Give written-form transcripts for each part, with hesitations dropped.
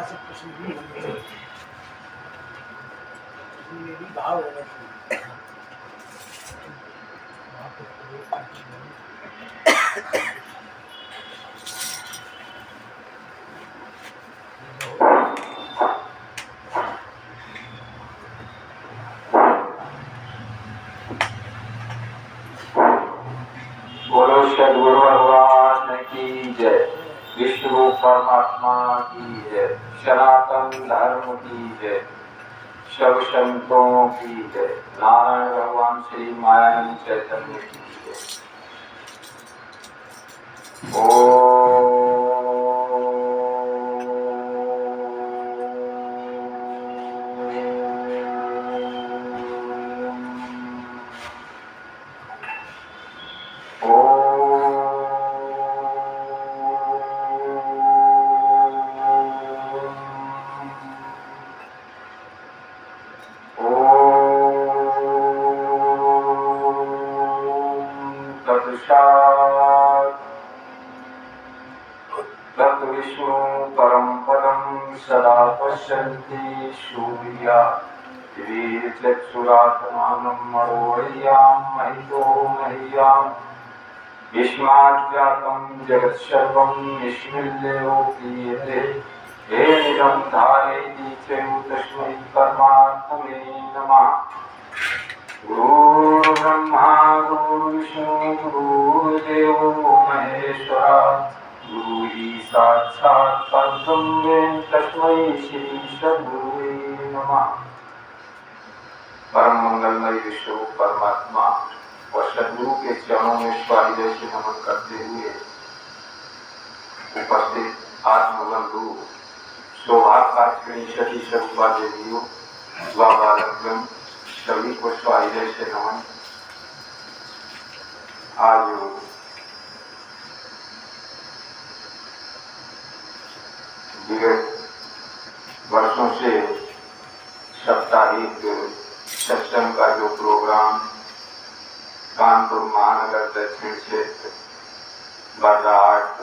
तरह से प्रश्न भी होने चाहिए, उसमें भी भाव होना चाहिए। बोलो सद्गुरु भगवान की जय, विष्णु परमात्मा की जय, सनातन धर्म की जय, सब संतों की जय, नारायण भगवान श्री मायानंद चैतन्य की जय। तत् विष्णु परम पदम सदा पश्यन्ति सूर्या चक्षुरात्मानं मरोऽय्यां महितो मह्यां विस्माज्जातं जगत्सर्वं यस्मिन्नेव क्रियते येनैदं धारयति च तस्मै परमात्मने नमः। गुरुर्ब्रह्मा गुरुर्विष्णु गुरुर्देवो महेश्वरः, गुरु ही साक्षात् परब्रह्म तस्मै श्री सद्गुरुवे नमः। परम मंगलमय विष्णु परमात्मा और सद्गुरु के चरणों में स्वादिदय से नमन करते हुए उपस्थित आत्मबंधु सौभाग्यकारिणी सती स्वरूपा देवियों व बालकगण सभी को स्वादिदय से नमन। आज विगत वर्षों से साप्ताहिक सत्संग का जो प्रोग्राम कानपुर महानगर दक्षिण क्षेत्र बर्राहाट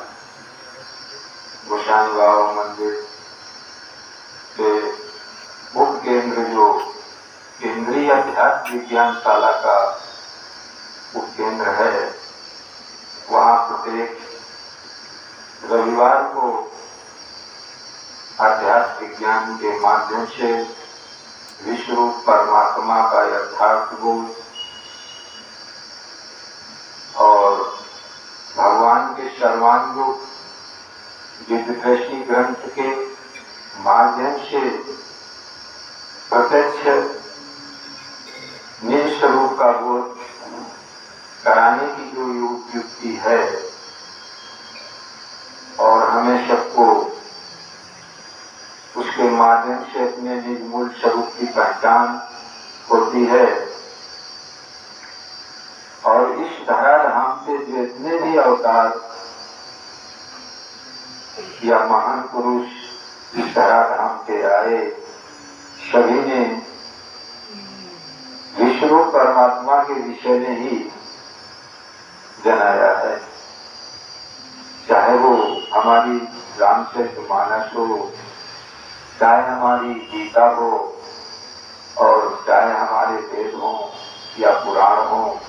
गोसाई बाबा मंदिर के उप केंद्र जो केंद्रीय अध्यात्म विज्ञानशाला का उपकेंद्र है, वहाँ प्रत्येक रविवार को अध्यात्म विज्ञान के माध्यम से विश्व परमात्मा का यथार्थ बोध और भगवान के सर्वांग दिव्यदृष्टि ग्रंथ के माध्यम से प्रत्यक्ष निज स्वरूप का बोध कराने की जो युक्ति है और हमें सबको उसके माध्यम से अपने निज मूल स्वरूप की पहचान होती है। और इस धराधाम पे जितने भी अवतार या महान पुरुष इस धराधाम पे आए, सभी ने विष्णु परमात्मा के विषय में ही जनाया है। चाहे वो हमारी रामचरितमानस हो, चाहे हमारी गीता हो और चाहे हमारे वेद हो या पुराण हो,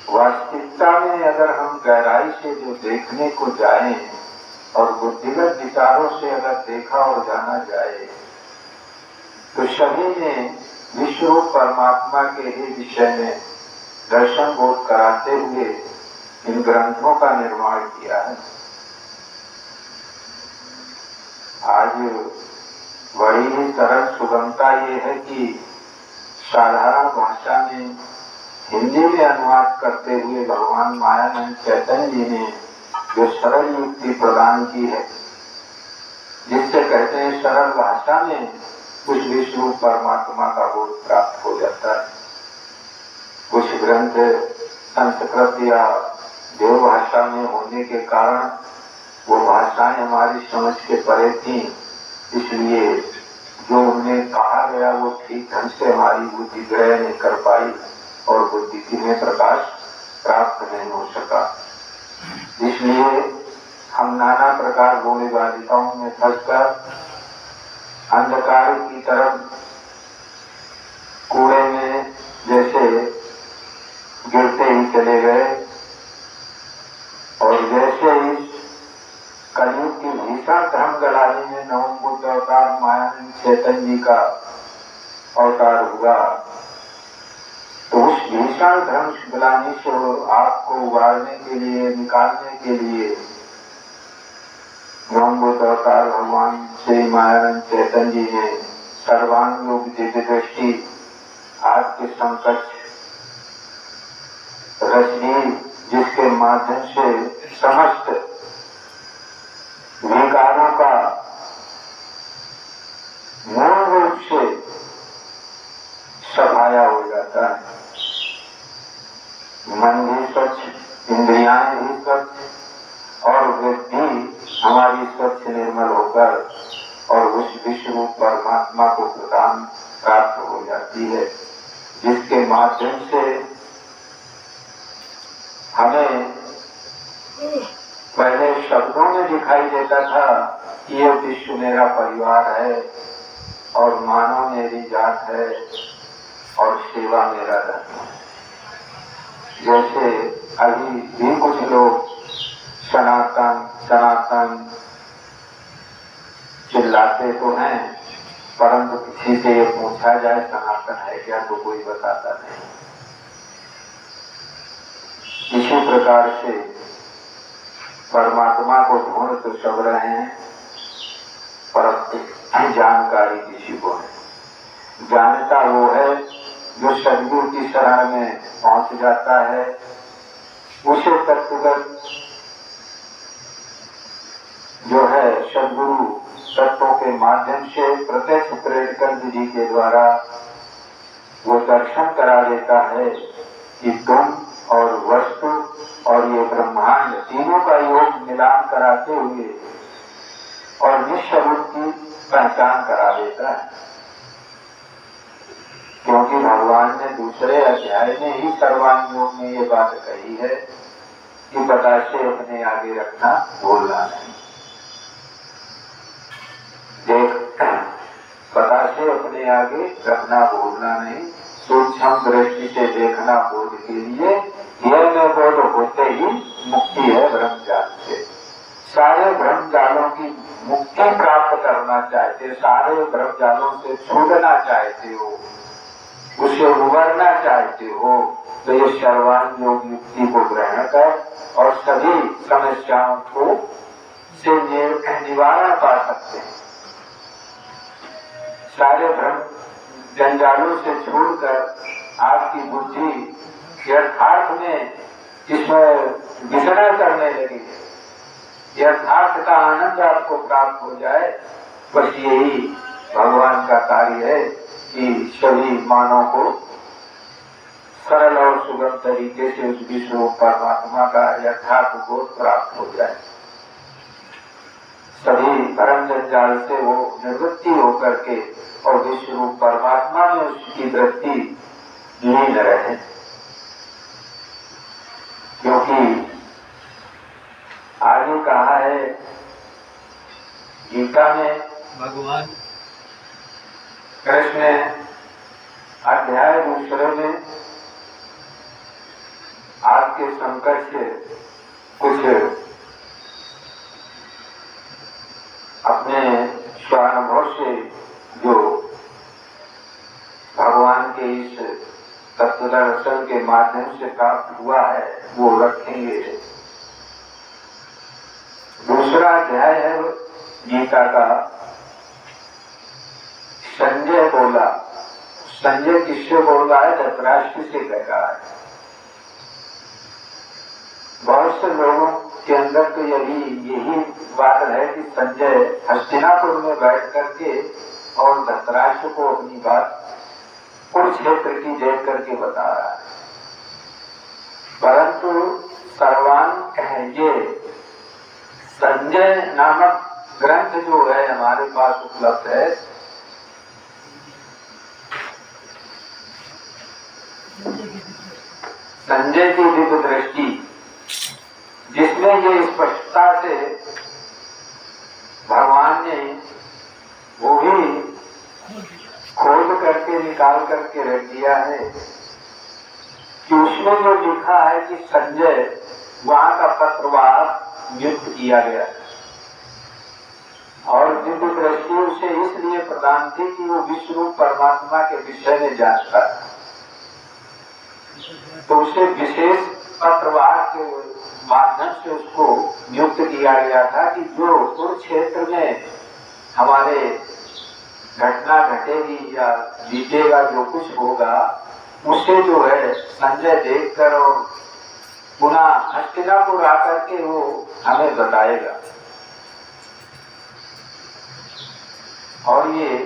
वास्तविकता में अगर हम गहराई से जो देखने को जाएं और बुद्धिगत विचारों से अगर देखा और जाना जाए, तो सभी ने विश्व परमात्मा के ही विषय में दर्शन बोध कराते हुए इन ग्रंथों का निर्माण किया है। आज बड़ी ही सरल सुगमता ये है कि साधारण भाषा में हिंदी में अनुवाद करते हुए भगवान मायानंद चैतन्य जी ने जो सरल युक्ति प्रदान की है, जिससे कहते हैं सरल भाषा में कुछ विष्णु परमात्मा का बोध प्राप्त हो जाता है। कुछ ग्रंथ संस्कृत या देव भाषा में होने के कारण वो भाषाएं हमारी समझ के परे थी, इसलिए जो उन्हें कहा गया वो ठीक ढंग से हमारी बुद्धि ग्रहण नहीं कर पाई और बुद्धि में प्रकाश प्राप्त नहीं हो सका। इसलिए हम नाना प्रकार भोले बालिकाओं में फंसकर अंधकार की तरफ कूड़े में जैसे गिरते ही चले गए और जैसे इस कलयुग की भीषण धर्म गलानी में नवम बुद्ध अवतार मायानंद चैतन्य जी का अवतार हुआ, तो उस भीषण धर्म गलानी से आपको उबारने के लिए, निकालने के लिए नवम बुद्ध अवतार भगवान श्री मायानंद चैतन्य जी ने सर्वांग योग दिव्य दृष्टि आपके समकक्ष रचनी, जिसके माध्यम से समस्त विकारों का मूल रूप से सफाया हो जाता है। मन भी स्वच्छ, इंद्रियां भी स्वच्छ और वृद्धि हमारी स्वच्छ निर्मल होकर और उस विश्व रूप परमात्मा को प्रदान प्राप्त हो जाती है, जिसके माध्यम से हमें पहले शब्दों में दिखाई देता था कि ये विश्व मेरा परिवार है और मानव मेरी जात है और सेवा मेरा धर्म है। जैसे अभी भी कुछ लोग सनातन सनातन चिल्लाते तो हैं, परंतु किसी से ये पूछा जाए सनातन है क्या तो कोई बताता नहीं। इसी प्रकार से परमात्मा को ढूंढ तो सब रहे हैं, परंतु जानकारी किसी को है। जानता वो है जो सदगुरु की शरण में पहुंच जाता है, उसे तत्वगत जो है सदगुरु तत्वों के माध्यम से प्रत्यक्ष प्रेरक विधि के द्वारा वो दर्शन करा देता है कि तुम और वस्तु और ये ब्रह्मांड तीनों का योग मिलान कराते हुए और निस्वरूप की पहचान करा देता है। क्योंकि भगवान ने दूसरे अध्याय में ही सर्वांग योग में ये बात कही है कि बताशे अपने आगे रखना भूलना नहीं। देख, बताशे अपने आगे रखना भूलना नहीं, सूक्ष्म दृष्टि से देखना बोध के लिए, यह में बोध होते ही मुक्ति है ब्रह्मजाल से। सारे ब्रह्मजालों की मुक्ति प्राप्त करना चाहते, सारे ब्रह्मजालों से छूटना चाहते हो, उसे उबरना चाहते हो, तो ये सर्वांग योग युक्ति को ग्रहण कर और सभी समस्याओं को से निवारण पा सकते हैं। सारे भ्रम जंजालों से छोड़कर आपकी बुद्धि यथार्थ में इसमें विचरण करने लगी, यथार्थ का आनंद आपको प्राप्त हो जाए। बस यही भगवान का कार्य है कि सभी मानव को सरल और सुगम तरीके से उस विश्व परमात्मा का यथार्थ बोध प्राप्त हो जाए, सभी भ्रम जंजाल से वो निवृत्ति होकर के और विश्व रूप परमात्मा में उसकी वृत्ति लीन रहे। क्योंकि आगे कहा है गीता में भगवान कृष्ण अध्याय 2 में आपके संकट से कुछ अपने स्वानुभव से जो भगवान के इस तत्व दर्शन के माध्यम से प्राप्त हुआ है वो रखेंगे। दूसरा अध्याय है गीता का। संजय बोला, संजय किससे बोल रहा है? धृतराष्ट्र से कह रहा है। बहुत से लोगों के अंदर तो यही बात है कि संजय हस्तिनापुर में बैठ करके और धृतराष्ट्र को अपनी बात कुरुक्षेत्र की देख करके बता रहा है, परंतु सर्वांग ये संजय नामक ग्रंथ जो है हमारे पास उपलब्ध है, संजय की दिव्य दृष्टि, जिसमें ये स्पष्ट स्वच्छता से भगवान ने वो भी खोज करके निकाल करके रख दिया है कि उसमें जो लिखा है कि संजय वहां का पत्रवार नियुक्त किया गया और दिव्य दृष्टि उसे इसलिए प्रदान थी कि वो विश्व रूप परमात्मा के विषय में जानता था, तो उसे विशेष पत्रवार के माध्यम से उसको नियुक्त किया गया था कि जो कुरुक्षेत्र में हमारे घटना घटेगी या बीतेगा, जो कुछ होगा उसे जो है संजय देखकर और पुनः हस्तिनापुर आकर के वो हमें बताएगा। और ये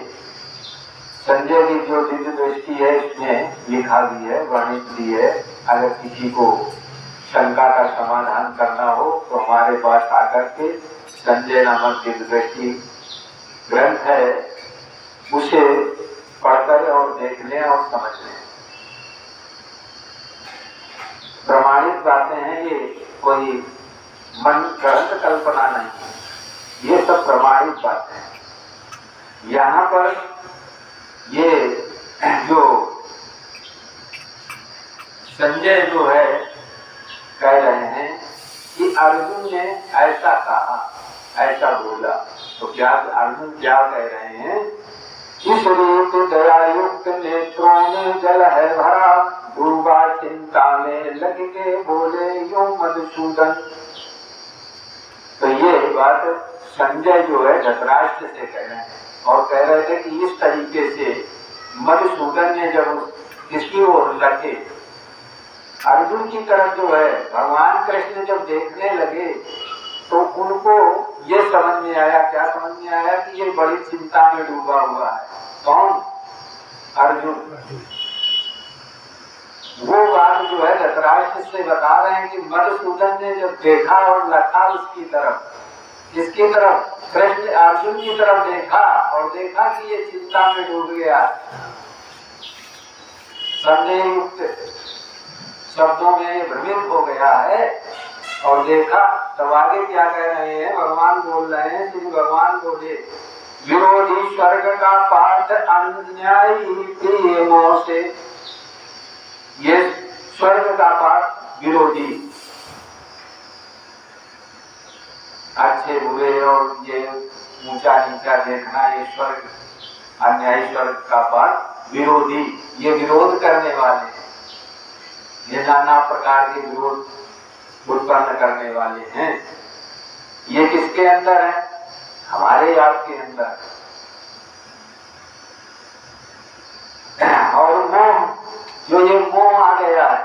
संजय की जो दिव्य दृष्टि है इसमें लिखा भी है, वर्णित भी है। अगर किसी को शंका का समाधान करना हो तो हमारे पास आकर के संजय नामक दिव्य दृष्टि ग्रंथ है, उसे पढ़कर और देख लें और समझ लें। प्रमाणित बातें हैं, ये कोई मन गढ़ंत कल्पना नहीं है, ये सब प्रमाणित बातें हैं। यहाँ पर ये जो संजय जो है कह रहे हैं कि अर्जुन ने ऐसा कहा, ऐसा बोला, तो क्या अर्जुन क्या कह रहे हैं? इस रूप दयायुक्त नेत्रों में जल है भरा, डूबा चिंता में लग के बोले यूं मधुसूदन। तो ये बात संजय जो है धृतराष्ट्र से कह रहे हैं और कह रहे थे कि इस तरीके से मधुसूदन ने जब किसकी ओर लगे, अर्जुन की तरफ जो है भगवान कृष्ण जब देखने लगे तो उनको ये समझ में आया, क्या समझ में आया कि ये बड़ी चिंता में डूबा हुआ है। कौन? अर्जुन। वो बात जो है धृतराष्ट्र से बता रहे हैं कि मधुसूदन ने जब देखा और लखा उसकी तरफ, किसकी तरफ? कृष्ण अर्जुन की तरफ देखा और देखा कि ये चिंता में डूब गया, संदेहयुक्त शब्दों में भ्रमित हो गया है और देखा। तब आगे क्या कह रहे हैं? भगवान बोल रहे हैं, श्री भगवान बोले विरोधी स्वर्ग का पाठ अन्यायी प्रेमों से। ये स्वर्ग का पाठ विरोधी, अच्छे बुरे और ये ऊंचा नीचा देखना, ये स्वर्ग अन्यायी स्वर्ग का पाठ विरोधी, ये विरोध करने वाले, ये नाना प्रकार के विरोध उत्पन्न करने वाले हैं। ये किसके अंदर है? हमारे आपके अंदर। और मोह, जो ये मोह आ गया है,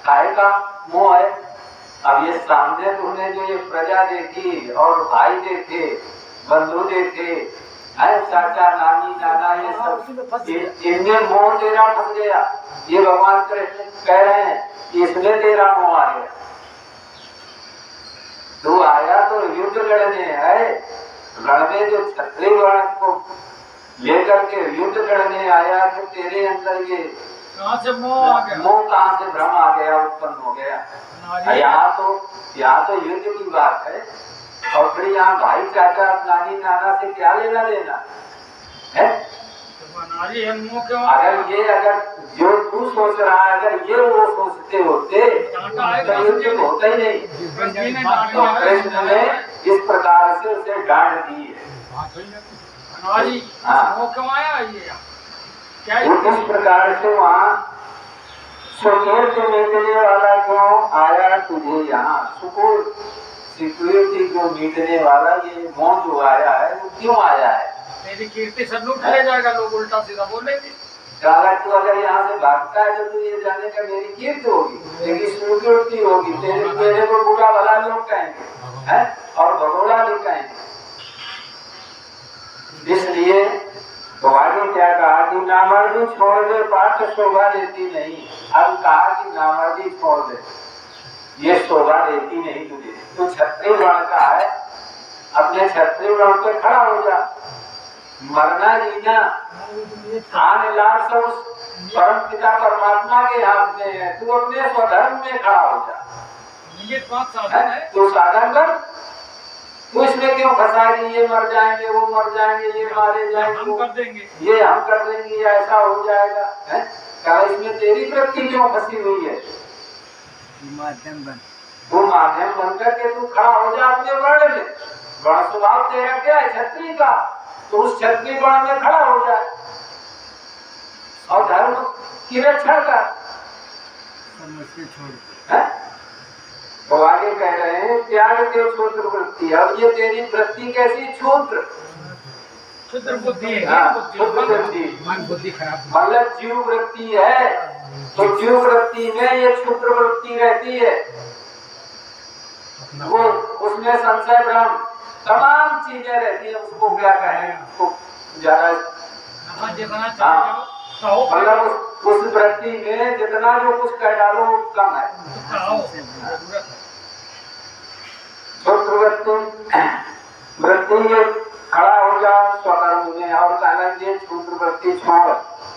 काहे का मोह है? अब ये सामने तुमने जो ये प्रजा देखी और भाई देखे, बंधु देखे, चाचा नानी नाना, ये सब इनमें मोह तेरा फंस गया। ये भगवान कृष्ण कह रहे हैं इसमें तेरा मोह आ गया। तू आया तो युद्ध लड़ने है, लड़ने जो क्षत्रिय वर्ण को लेकर के युद्ध लड़ने आया, तो तेरे अंदर ये कहाँ से मोह आ गया? मोह कहाँ से भ्रम आ गया, उत्पन्न हो गया। यहाँ तो युद्ध की बात है और फिर यहाँ भाई चाचा नानी नाना से क्या लेना देना है? अगर जो तू सोच रहा है, अगर ये वो सोचते होते तो युद्ध होता ही नहीं। तो कृष्ण ने इस प्रकार से उसे डांट दी है। इस प्रकार से वहाँ सिक्योरिटी मीटने वाला क्यों आया तुझे यहाँ? सिक्योरिटी जो मीटने वाला ये मोह जो आया है वो क्यों आया है? मेरी कीर्ति सब लूट ले जाएगा, लोग उल्टा सीधा बोलेंगे। तू अगर यहाँ से भागता है तो तू ये जाने का मेरी कीर्ति होगी, लेकिन सिक्योरिटी होगी, तेरे को बुरा भला लोग कहेंगे है और भगोड़ा भी कहेंगे। इसलिए तो आगे क्या कहा कि नामर्दी छोड़ दे, पाठ शोभा देती नहीं। अब कहा कि नामर्दी छोड़ दे, ये शोभा देती नहीं तुझे। तू क्षत्रिय वर्ण का है, अपने क्षत्रिय वर्ण पे खड़ा हो जा। मरना जीना आने लाल सब परम पिता परमात्मा के हाथ में है, तू अपने स्वधर्म में खड़ा हो जा। ये बात साधन है। तू साधन कर तो इसमें क्यों फंसा कि ये मर जाएंगे, वो मर जाएंगे, ये मारे जाएंगे, हम कर देंगे, ये हम कर देंगे, ये ऐसा हो जाएगा है? क्या इसमें तेरी वृत्ति क्यों फंसी हुई है? माध्यम बन, तू माध्यम बनकर के तू खड़ा हो जा अपने वर्ण में। वर्ण स्वभाव तेरा क्या है? क्षत्रिय का। तो उस क्षत्रिय वर्ण में खड़ा हो जाए और धर्म की रक्षा कर। समझ छोड़, तो आगे कह रहे हैं त्याग के क्षुद्र वृत्ति। अब ये तेरी वृत्ति कैसी? क्षुद्र क्षुद्र बुद्धि है, हाँ, क्षुद्र वृत्ति मन बुद्धि खराब, मतलब जीव वृत्ति है। तो जीव वृत्ति में ये क्षुद्र वृत्ति रहती है, वो उसमें संशय भ्रम तमाम चीजें रहती है। उसको क्या कहें? उसको ज्यादा जितना चाहो मतलब उस वृत्ति में जितना जो कुछ कह डालो कम है। क्षुद्र वृत्ति ये खड़ा हो जा स्वकर्म में और कहना ये क्षुद्र वृत्ति छोड़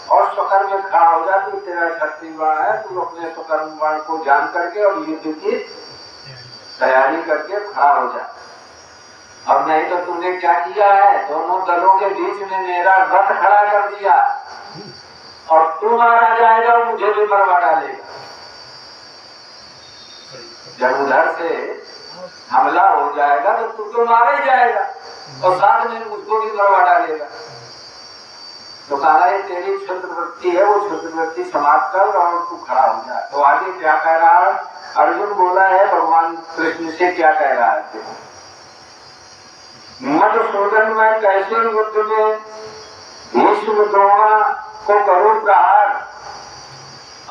और स्वकर्म में खड़ा हो जा। तू तेरा क्षत्रिय वर्ण है, तू अपने स्वकर्म वर्ण को जान करके और युद्ध की तैयारी करके खड़ा हो जा। अब नहीं तो तुमने क्या किया है? दोनों दलों के बीच में मेरा रथ खड़ा कर दिया और तू मारा जाएगा, मुझे भी मरवा डालेगा। जब उधर से हमला हो जाएगा तो तू तो मारा ही जाएगा और साथ में मुझको भी मरवा डालेगा। तो कहा है तेरी क्षुद्र वृत्ति है, वो क्षुद्र वृत्ति समाप्त कर और तू खड़ा हो जा। तो आगे क्या कह रहा है? अर्जुन बोला है भगवान कृष्ण से क्या कह रहा है? मधुसूदन मैं कैसे युद्ध में भीष्म द्रोण को करूं प्रहार,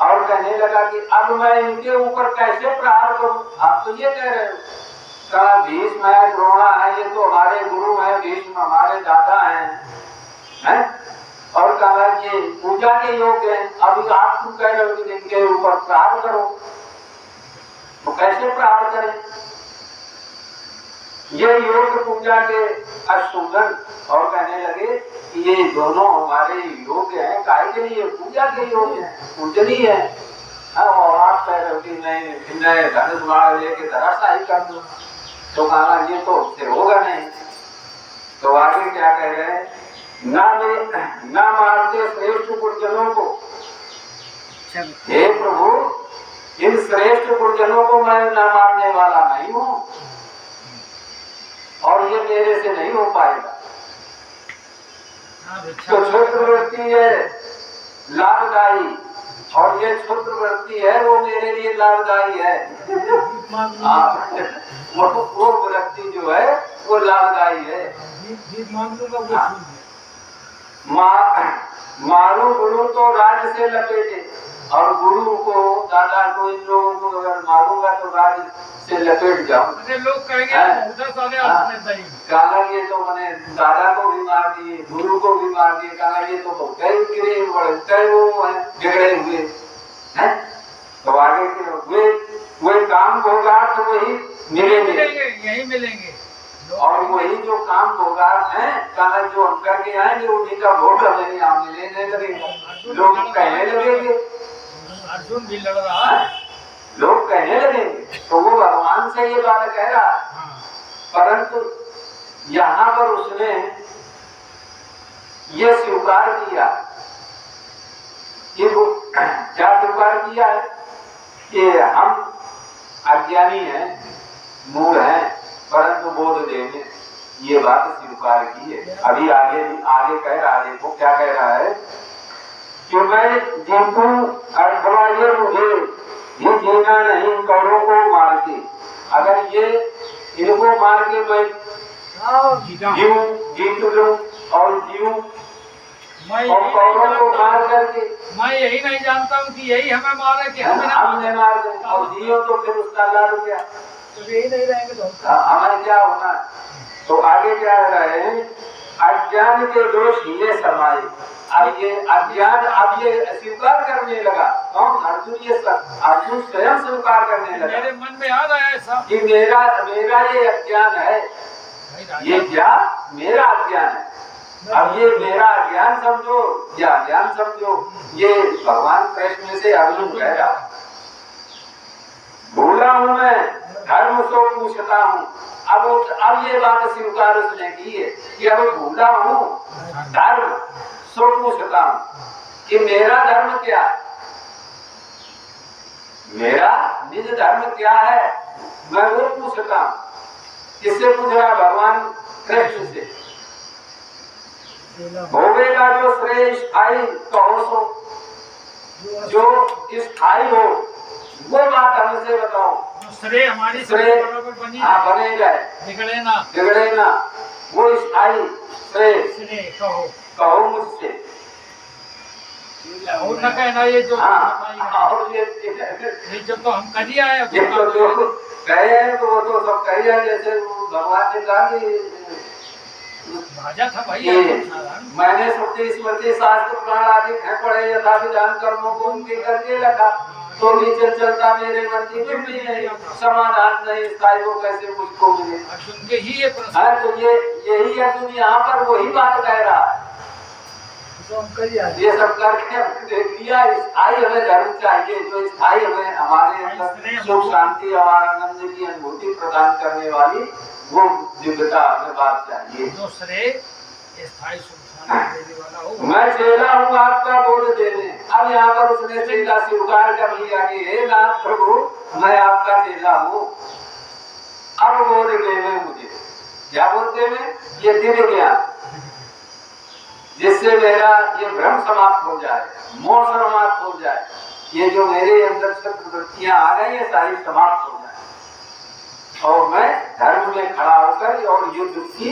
और कहने लगा कि अब मैं इनके ऊपर कैसे प्रहार करूं? आप तो ये कह रहे हो कहा भीष्म है, द्रोणा है, ये तो हमारे गुरु है, भीष्म हमारे दादा हैं, और कहा ये पूजा के योग्य है। अब आप तुम कह रहे हो कि इनके ऊपर प्रहार करो, तो कैसे प्रहार करें? ये योग पूजा के अशुभन और कहने लगे कि ये दोनों हमारे योग्य हैं, काहे के लिए? पूजा के योग्य हैं, पूजनीय है। और आप कह रहे हो कि नहीं धनुष बाण लेके धराशायी कर दो, तो कहा ये तो फिर होगा नहीं। तो आगे क्या कह रहे हैं? ना मारते श्रेष्ठ गुरुजनों को। हे प्रभु, इन श्रेष्ठ गुरुजनों को मैं ना मारने वाला नहीं हूँ और ये मेरे से नहीं हो पाएगा। तो क्षुद्र वृत्ति है लाभदायी और ये क्षुद्र वृत्ति है वो मेरे लिए लाभदायी है। वो वृत्ति जो है वो लाभदायी है। मारू गुरु तो राज से लपेटे, और गुरु को दादा को इन लोगों को अगर मारूंगा तो राज से लपेट जाऊं। लोग कहेंगे काला ये तो मैंने दादा को भी मार दिए, गुरु को भी मार दिए, काला ये तो कई वो झगड़े हुए हैं। तो आगे के वे काम होगा तो वही मिलेंगे, यही मिलेंगे। और वही जो काम होगा है कहा जो हम करके आएंगे उन्हीं का वोट हमें यहाँ मिलने लगेगा। लोग कहने लगेंगे, अर्जुन भी लड़ रहा है, लोग कहने लगेंगे। तो वो भगवान से ये बात कह रहा, परंतु यहाँ पर उसने ये स्वीकार किया कि वो क्या स्वीकार किया है कि हम अज्ञानी हैं, मूढ़ हैं, परंतु बोध देने ये बात स्वीकार की है। अभी आगे कह रहा है, देखो क्या कह रहा है कि मैं जीतूं अथवा ये मुझे ये जीना नहीं कौरों को मार के। अगर ये इनको मार के मैं जीत लूं और जीऊं और कौरों को मार करके मैं यही नहीं जानता हूँ कि यही हमें मारे कि हमने मार दे और जियो तो फिर उसका लाभ क्या? तो यही नहीं रहेंगे तो हमें क्या होना? तो आगे क्या रहा है? अज्ञान के दोष ये समाये। अब ये अज्ञान अब ये स्वीकार करने लगा। कौन? अर्जुन। ये अर्जुन स्वयं स्वीकार करने लगा। मेरे मन में आ रहा है ऐसा कि मेरा ये अज्ञान है, ये क्या मेरा अज्ञान है। अब ये मेरा अज्ञान समझो या अज्ञान समझो, ये भगवान कृष्ण से अर्जुन कह रहा। भूला हूं मैं धर्म सो पूछता हूं। अब ये बात स्वीकार उसने की है कि अब भूला हूं धर्म सो पूछता हूं कि मेरा धर्म क्या है, मेरा निज धर्म क्या है, मैं वो पूछता हूं। किससे पूछ रहा? भगवान कृष्ण से। होवेगा जो श्रेय स्थायी कहो सो, जो स्थायी हो वो बात हमसे बताओ। श्रेय हमारी श्रेय बराबर बनी, हाँ बने जाए, बिगड़े ना, वो स्थायी श्रेय श्रेय कहो मुझसे। और न कहना ये जो हाँ, और ये जो तो हम कर ही आए, ये तो जो कहे हैं तो वो तो सब कही है। जैसे भगवान ने कहा कि भाजा था भाई, मैंने श्रुति स्मृति शास्त्र पुराण आदि हैं पढ़े, यथा विधान कर्मों को उनके करके लगा, तो भी चलता मेरे मन की कुछ भी नहीं, समाधान नहीं, स्थायी वो कैसे मुझको मिले। अर्जुन के ही ये प्रश्न है तो ये यही अर्जुन यहाँ पर वही बात कह रहा है। ये सब करके देख लिया, स्थायी हमें धर्म चाहिए, जो स्थायी हमें हमारे अंदर सुख शांति और आनंद की अनुभूति प्रदान करने वाली वो दिव्यता हमें बात चाहिए। जो श्रेय स्थायी सुख देने वाला हो। मैं चेला हूँ आपका बोध देने। अब यहाँ पर उसने चेला स्वीकार कर लिया कि हे नाथ प्रभु मैं आपका चेला हूँ, अब बोध देवे मुझे। क्या बोध देवे? ये दिव्य ज्ञान जिससे मेरा ये भ्रम समाप्त हो जाए, मोह समाप्त हो जाए, ये जो मेरे अंदर वृत्तियां आ गई है सारी समाप्त हो जाए और मैं धर्म में खड़ा होकर और युद्ध की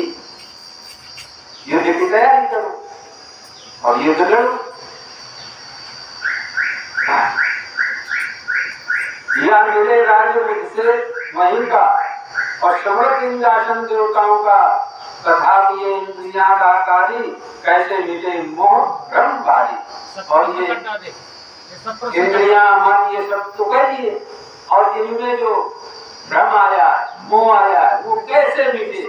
तैयारी करूं और युद्ध लड़ूं। या मिले राज्य मुझसे वहीं का और समर्थ इंद्रासन देवताओं का, तथा ये इंद्रियाकारी कैसे मिटे मोह भ्रम भारी। और ये इंद्रियां मन ये सब तो कह दिए, और इनमें जो भ्रम आया मोह आया वो कैसे मिटे,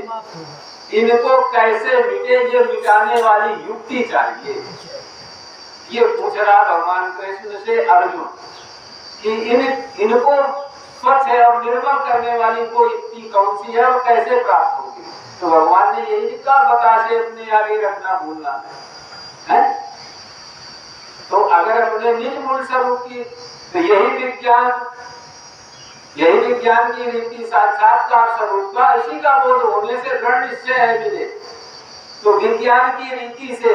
इनको कैसे मिटे, ये मिटाने वाली युक्ति चाहिए। ये पूछ रहा भगवान कृष्ण से अर्जुन कि इनको स्वच्छ और निर्मल करने वाली कोई युक्ति कौन सी है और कैसे प्राप्त होगी। तो भगवान ने यही कहा, बतासे अपने आगे रखना भूलना है। तो अगर अपने निज मूल स्वरूप की, तो यही विज्ञान की रीति साक्षात्कार स्वरूप का, इसी का बोध होने से दृढ़ निश्चय है मिले। तो विज्ञान की रीति से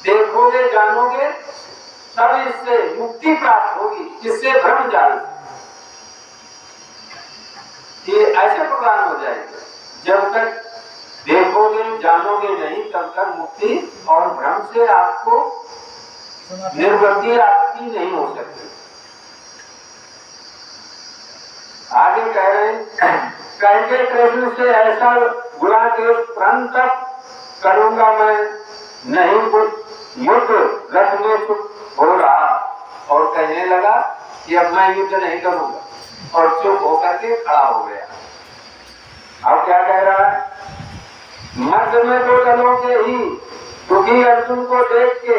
देखोगे जानोगे तब इससे मुक्ति प्राप्त होगी, जिससे भ्रम जाए ये ऐसे प्रदान हो जाएगा। जब तक देखोगे जानोगे नहीं तब तक मुक्ति और भ्रम से आपको निर्वृत्ति आपकी नहीं हो सकती। आगे कह रहे हैं, कहते कृष्ण से ऐसा गुणा के प्रांत तक करूंगा मैं नहीं कुछ युद्ध रथ में चुप हो रहा, और कहने लगा कि अब मैं युद्ध नहीं करूंगा, और चुप होकर के खड़ा हो गया। अब क्या कह रहा है? मध्य में तो चलोगे ही, क्योंकि अर्जुन को देख के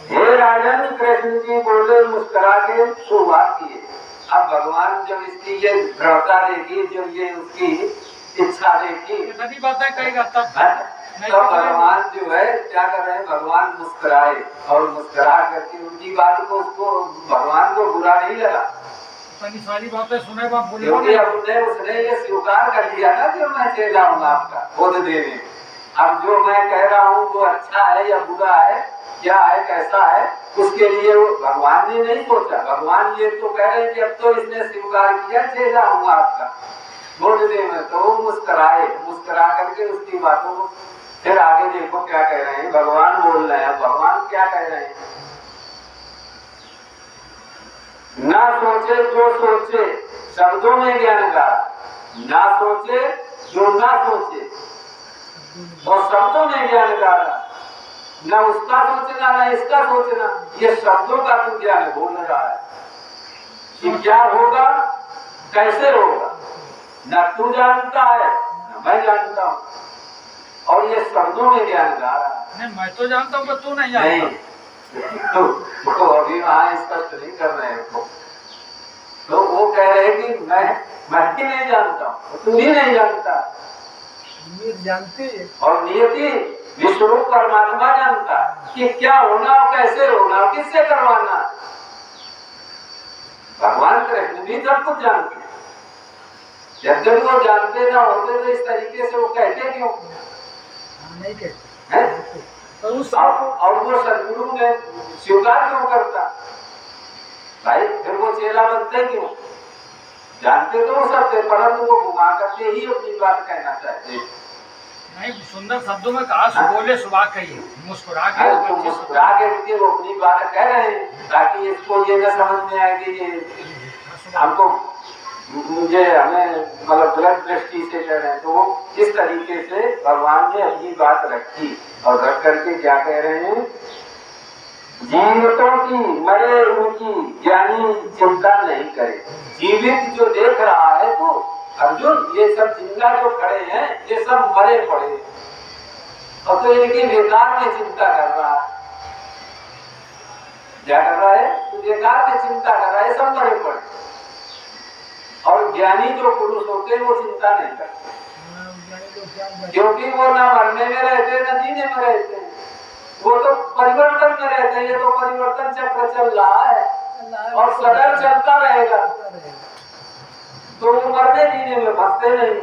हे राजन कृष्ण जी बोले मुस्कुरा के शुरुआत किए। अब भगवान जब इसकी ये दृढ़ता देखी, जब ये उसकी इच्छा देखी, बातें कहेगा तो भगवान जो है क्या कर रहे हैं, भगवान मुस्कुराए और मुस्कुरा करके उनकी बात को, उसको भगवान को बुरा नहीं लगा, सारी बातें सुने क्योंकि उसने ये स्वीकार कर लिया ना कि मैं चेला हूँ आपका बोध देने। अब जो मैं कह रहा हूँ वो अच्छा है या बुरा है, क्या है कैसा है, उसके लिए वो भगवान ने नहीं सोचा। भगवान ये तो कह रहे हैं कि अब तो इसने स्वीकार किया चेला हूँ आपका बोध देने, तो वो मुस्कुराए, मुस्कुरा करके उसकी बातों को फिर आगे देखो क्या कह रहे हैं। भगवान बोल रहे हैं, भगवान क्या कह रहे हैं? ना सोचे जो सोचे, शब्दों में ज्ञान का, ना सोचे जो ना सोचे, और शब्दों में ज्ञान का, ना उसका सोचना ना इसका सोचना, ये शब्दों का तो ज्ञान बोल रहा है कि क्या होगा कैसे होगा, ना तू जानता है ना मैं जानता हूँ, और ये शब्दों में ज्ञान गा रहा है। नहीं, मैं तो जानता हूँ, तू नहीं जानता। तो अभी वहां स्पष्ट नहीं कर रहे हैं। तो वो कह रहे कि मैं भी नहीं जानता हूँ, तू भी नहीं जानता, ये जानते हैं। और नियति विश्वरूप परमात्मा जानता कि क्या होना और कैसे होना और किससे करवाना। भगवान कृष्ण भी सब कुछ जानते, जब वो जानते ना होते तो इस तरीके से वो कहते क्यों? नहीं कहते हैं? पर उस और वो सदगुरु ने स्वीकार क्यों करता भाई? फिर वो चेला बनते क्यों? जानते तो वो सब थे, परंतु वो घुमा करके ही अपनी बात कहना चाहते। नहीं, सुंदर शब्दों में कहा, बोले सुबह कहिए, मुस्कुरा के तो मुस्कुरा के वो अपनी बात कह रहे हैं ताकि इसको ये न समझ में आए कि ये हमको मुझे हमें मतलब गलत दृष्टि से कह रहे हैं। तो वो इस तरीके से भगवान ने अपनी बात रखी और रख करके क्या कह रहे हैं? जीवितों की मरे उनकी ज्ञानी चिंता नहीं करे। जीवित जो देख रहा है तो अर्जुन, ये सब जिंदा जो खड़े हैं ये सब मरे पड़े, और तो इनकी बेकार में चिंता कर रहा है। क्या कर रहा है? तो बेकार में चिंता कर रहा है, सब मरे पड़े। और ज्ञानी जो पुरुष होते हैं वो चिंता नहीं करते, क्योंकि वो ना मरने में रहते ना जीने में रहते हैं, वो तो परिवर्तन में रहते हैं। ये तो परिवर्तन चक्र चल रहा है और सदैव चलता रहेगा, तो वो मरने जीने में फंसते नहीं।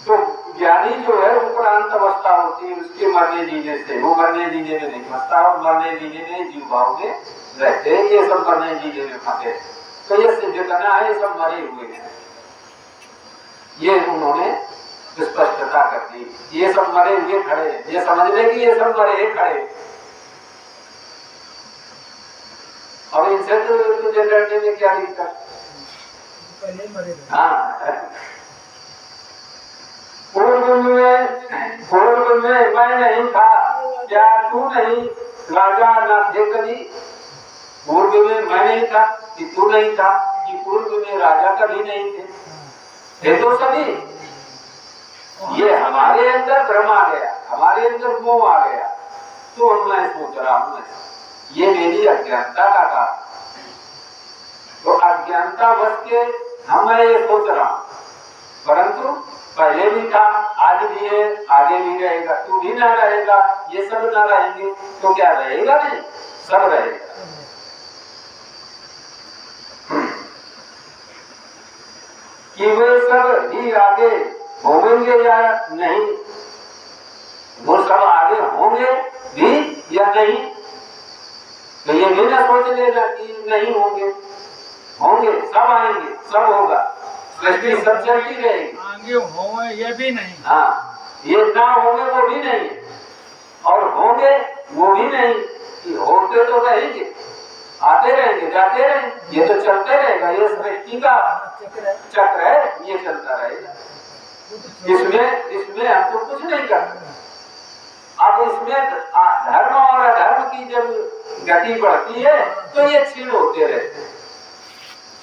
तो ज्ञानी जो है उपरांत अवस्था होती है उसके मरने जीने से, वो मरने जीने में नहीं फंसता और मरने जीने में जीव भाव में रहते हैं। ये सब मरने जीने में फंसे, तो ये जितना है सब मरे हुए हैं, ये उन्होंने स्पष्टता कर दी। ये सब मरे हुए खड़े, ये समझ ले कि ये सब मरे खड़े, और इनसे तो तुझे लड़ने में क्या दिक्कत? पहले मरे। हाँ, पूर्व में मैं नहीं था, क्या तू नहीं राजा न थे कभी? पूर्व में मैं नहीं था कि तू नहीं था, कि पूर्व में राजा कभी नहीं थे तो सभी। ये हमारे अंदर भ्रम आ गया, हमारे अंदर मोह आ गया, तो मैं सोच रहा हूँ ये मेरी अज्ञानता का कारण। तो अज्ञानता बस के हम ये सोच रहा हूँ, परंतु पहले भी था, आज भी है, आगे भी रहेगा। तू भी ना रहेगा, ये सब ना रहेंगे, तो क्या रहेगा? नहीं, सब रहेगा। कि वे सब ही आगे होंगे या नहीं, वो सब आगे होंगे भी या नहीं, तो ये भी ना सोच लेना कि नहीं होंगे, होंगे, सब आएंगे, सब होगा, सृष्टि सब चलती रहेगी। आगे होंगे ये भी नहीं, हाँ, ये ना होंगे वो भी नहीं, और होंगे वो भी नहीं, कि होते तो रहेंगे, आते रहेंगे, जाते रहेंगे, ये तो चलते रहेगा। ये सृष्टि का चक्र है, ये चलता रहेगा। इसमें हम तो कुछ नहीं करते। अब इसमें धर्म और अधर्म की जब गति बढ़ती है तो ये क्षीण होते रहते हैं।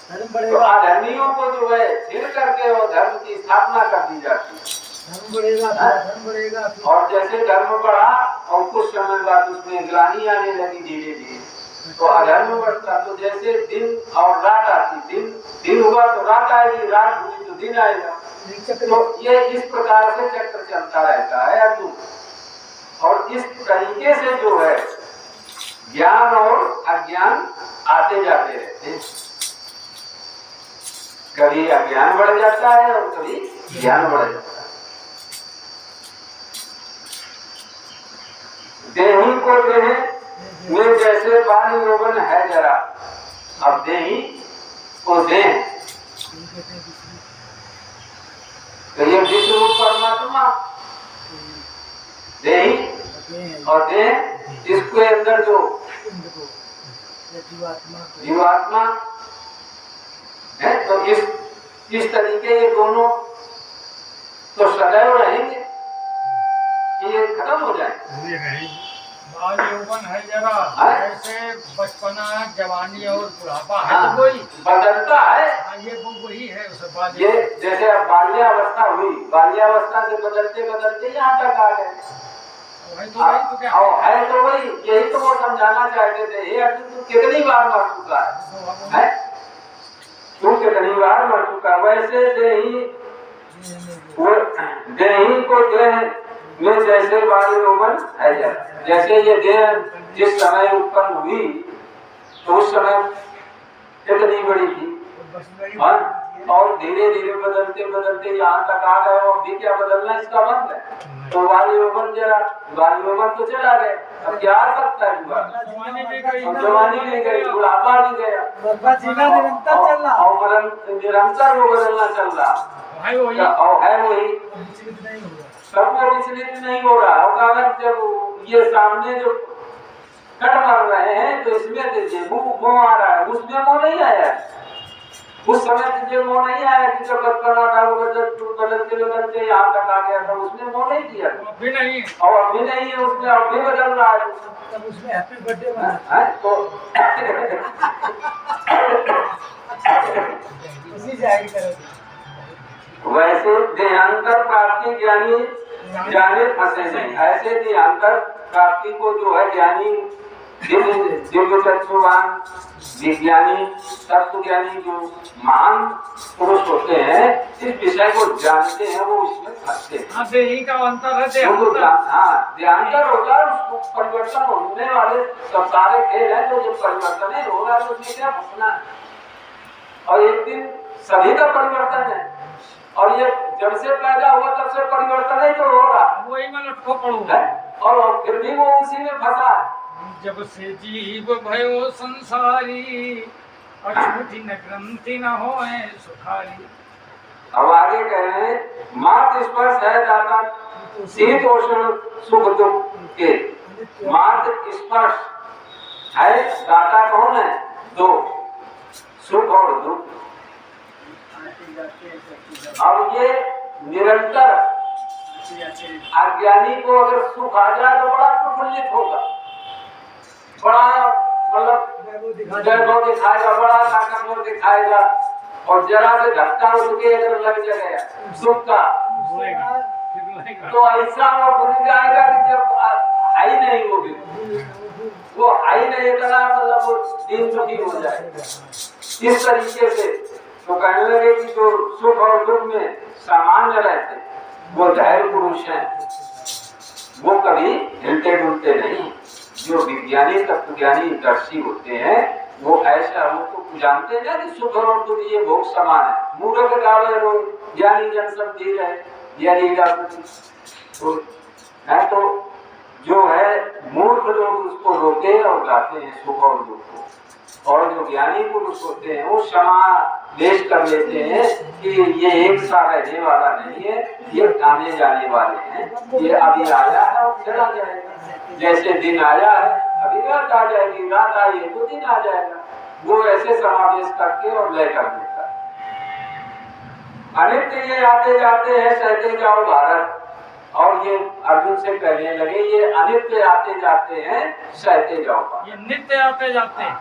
तो अधर्मियों को जो है क्षीण करके और धर्म की स्थापना कर दी जाती है। धर्म बढ़ेगा। और जैसे धर्म बढ़ा और कुछ समय बाद उसमें ग्लानि आने लगी धीरे धीरे, तो अधर्म बढ़ता। तो जैसे दिन और रात आती, दिन हुआ तो रात आएगी, रात हुई तो दिन आएगा। तो ये इस प्रकार से चक्र चलता रहता है अर्जुन। और इस तरीके से जो है ज्ञान और अज्ञान आते जाते रहते हैं। कभी अज्ञान बढ़ जाता है और कभी ज्ञान बढ़ जाता है। देही को देह में जैसे बाल यौवन है जरा, अब देही को देह, तो ये विश्व परमात्मा देही और देह, इसके अंदर जो जीवात्मा है, तो इस तरीके ये दोनों तो सदैव रहेंगे कि ये खत्म हो जाए। बाल यौवन है जरा, ऐसे बचपना, जवानी और बुढ़ापा है, हाँ, तो वही बदलता है। हाँ, ये वही है उसे बाल। ये जैसे अब बाल्यावस्था हुई, बाल्यावस्था से बदलते बदलते यहाँ तक आ गए। वही तो क्या है, तो वही, यही तो वो समझाना चाहते थे। ये अर्जुन तू कितनी बार मर चुका है? तू कितनी बार मर चुका। वैसे देही वो देही को देह में जैसे वायुमंडल है जरा। जैसे ये देह जिस समय उत्पन्न हुई तो उस समय कितनी बड़ी थी और धीरे धीरे बदलते बदलते यहाँ तक आ गए। और भी क्या बदलना इसका बंद है। तो वायुमंडल जरा वायुमंडल तो चला गया, अब क्या आ सकता है जवानी भी गई, बुढ़ापा भी गया निरंतर चल रहा और मरण निरंतर वो बदलना चल रहा और है वही सबको विचलित नहीं हो रहा। और अगर जब ये सामने जो कट मार रहे हैं तो इसमें देखिए मोह आ रहा है, उसमें मोह नहीं आया। उस समय तुझे मोह नहीं आया कि जब बचपना था वो बदलते यहाँ तक आ गया था, उसमें मोह नहीं किया अभी नहीं और अभी नहीं है, उसमें अभी बदल रहा है। तब उसमें हैप्पी बर्थडे तो उसी जाहिर करेंगे। वैसे देहांतर प्राप्ति ज्ञानी जाने फंसे नहीं। ऐसे देहांतर प्राप्ति को जो है ज्ञानी दिव्य चक्षुवान विज्ञानी तत्व ज्ञानी जो महान पुरुष होते हैं इस विषय को जानते हैं, वो इसमें फंसते हैं। देही का अंतर है हाँ देहांतर होता है, उसको परिवर्तन होने वाले सब सारे खेल है। तो जब परिवर्तन है हो रहा है तो उसमें क्या फंसना है। और एक दिन सभी का परिवर्तन है और ये जब से पैदा हुआ तब से परिवर्तन है तो हो रहा वही मैं लटको पड़ूंगा और फिर भी वो उसी में फंसा है। जब से जीव भयो संसारी अछूटी न ग्रंथि न होए सुखारी। अब आगे कह रहे हैं मात स्पर्श है दाता शीतोष्ण सुख दुख के। मात स्पर्श है दाता कौन है? दो, सुख और दुख। अब ये निरंतर अज्ञानी को अगर सुख आ जाए तो बड़ा प्रफुल्लित होगा, बड़ा मतलब वैभव दिखाएगा, बड़ा ताकतवर दिखाएगा। और जरा से धक्का उसके अगर लग जाएगा सुख का तो ऐसा वो भूल जाएगा कि जब हाई नहीं होगी वो हाई नहीं इतना मतलब वो दिन दुखी हो जाएगा। इस तरीके से तो कहने लगे कि जो सुख और दुख में सामान्य रहते वो धैर्य पुरुष हैं, वो कभी हिलते डुलते नहीं। जो विज्ञानी तत्वज्ञानी दर्शी होते हैं वो ऐसा वो तो जानते हैं कि सुख और दुख ये भोग समान है। मूर्ख गावे लोग ज्ञानी जन सब जी रहे तो जो है मूर्ख लोग उसको रोते और गाते हैं सुख और दुख को। और जो ज्ञानी पुरुष होते हैं वो समावेश कर लेते हैं कि ये एक सा रहने वाला नहीं है, ये आने जाने वाले हैं, ये अभी आया है और चला जाएगा। जैसे दिन आया है अभी रात आ जाएगी, रात आई है तो दिन आ जाएगा। वो ऐसे समावेश करके और लय कर देता है। अनित्य ये आते जाते हैं सहते जाओ भारत। और ये अर्जुन से कहने लगे ये अनित्य आते जाते हैं सहते जाओ भारत। ये नित्य आते जाते हैं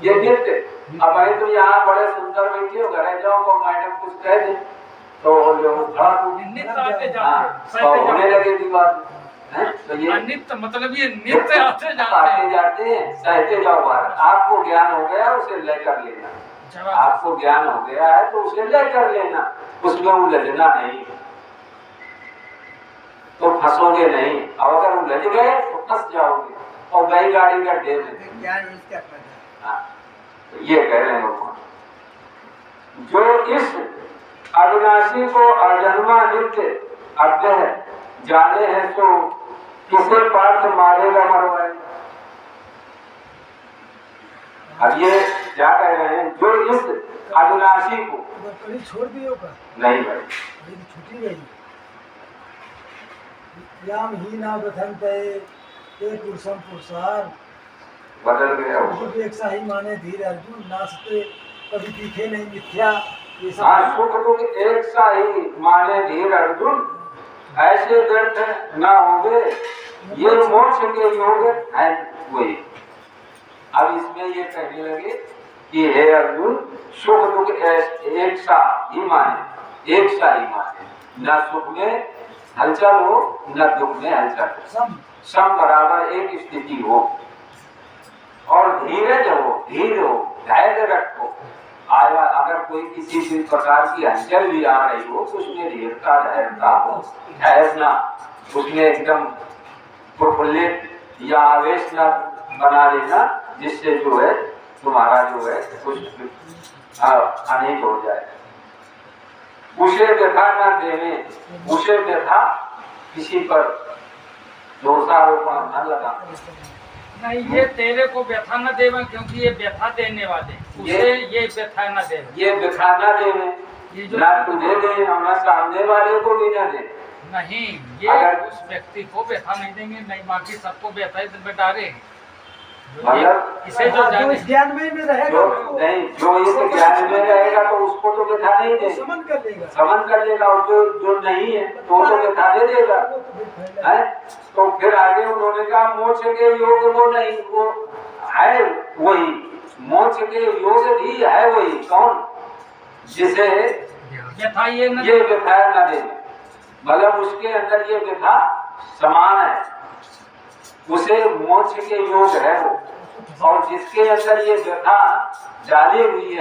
ये नित्य। अब भाई तो यहाँ बड़े सुंदर बैठे हो, घर जाओ को मैडम कुछ कह दे तो नित्य आते जाते होने लगे दीवार। तो ये नित्य मतलब ये नित्य आते जाते हैं सहते जाओ भारत। आपको ज्ञान हो गया उसे लेकर लेना, आपको ज्ञान हो गया है तो उसे लेकर लेना, उसमें उलझना नहीं तो फंसोगे नहीं। और अगर उलझ गए तो फंस जाओगे और गई गाड़ी गड्ढे में। तो ये कह रहे हैं भगवान जो इस अविनाशी को अजन्मा नित्य अव्यय जाने हैं तो किसे पार्थ मारेगा मरवाएगा। अब ये क्या कह रहे हैं जो इस अविनाशी को छोड़ दिए नहीं भाई छुट्टी गई याम ही ना बधनते एक पुरुषम पुरुषार बदल गया एक सा ही माने धीर अर्जुन नाचते कभी दिखे नहीं मिथ्या। ये सब सुख दुख एक सा ही माने धीर अर्जुन ऐसे व्यर्थ ना होंगे ये मोक्ष के योग है वही। अब इसमें ये कहने लगे कि हे अर्जुन सुख दुख एक सा ही माने, एक सा ही माने, न सुख में हलचल हो न दुख में हलचल हो, सम बराबर एक स्थिति हो। और धीरज हो, धीर हो, धैर्य रखो। आया अगर कोई किसी भी प्रकार की हलचल भी आ रही हो तो उसमें धीरता धैर्यता हो, ठहरना, उसमें एकदम प्रफुल्लित या आवेश न बना लेना जिससे जो है तुम्हारा जो है कुछ अनिष्ट हो जाए। उसे व्यथा न देवे, उसे व्यथा किसी पर दोषारोपण न लगा। नहीं, ये तेरे को व्यथा न देवे, क्योंकि ये व्यथा देने वाले, उसे ये व्यथा न दे, ये व्यथा न देवे, ना तुझे दे और ना सामने वाले को भी न दे। नहीं, ये अगर उस व्यक्ति को व्यथा नहीं देंगे, नहीं बाकी सबको व्यथा ही में डालेंगे। मतलब इसे जो जो जाने इस ज्ञान में ही रहेगा जो नहीं, जो इस ज्ञान में रहेगा तो उसको तो व्यथा नहीं वो दे, समन कर लेगा, समन कर लेगा। और जो नहीं है तो व्यथा दे देगा, है। तो फिर आगे उन्होंने कहा मोक्ष के योग वो नहीं, वो है वही, मोक्ष के योग भी है वही। कौन? जिसे व्यथा ये न ये व्यथा न दे, मतलब उसके अंदर ये व्यथा समान है, उसे मोक्ष के योग है वो। और जिसके अंदर ये व्यथा डाली हुई है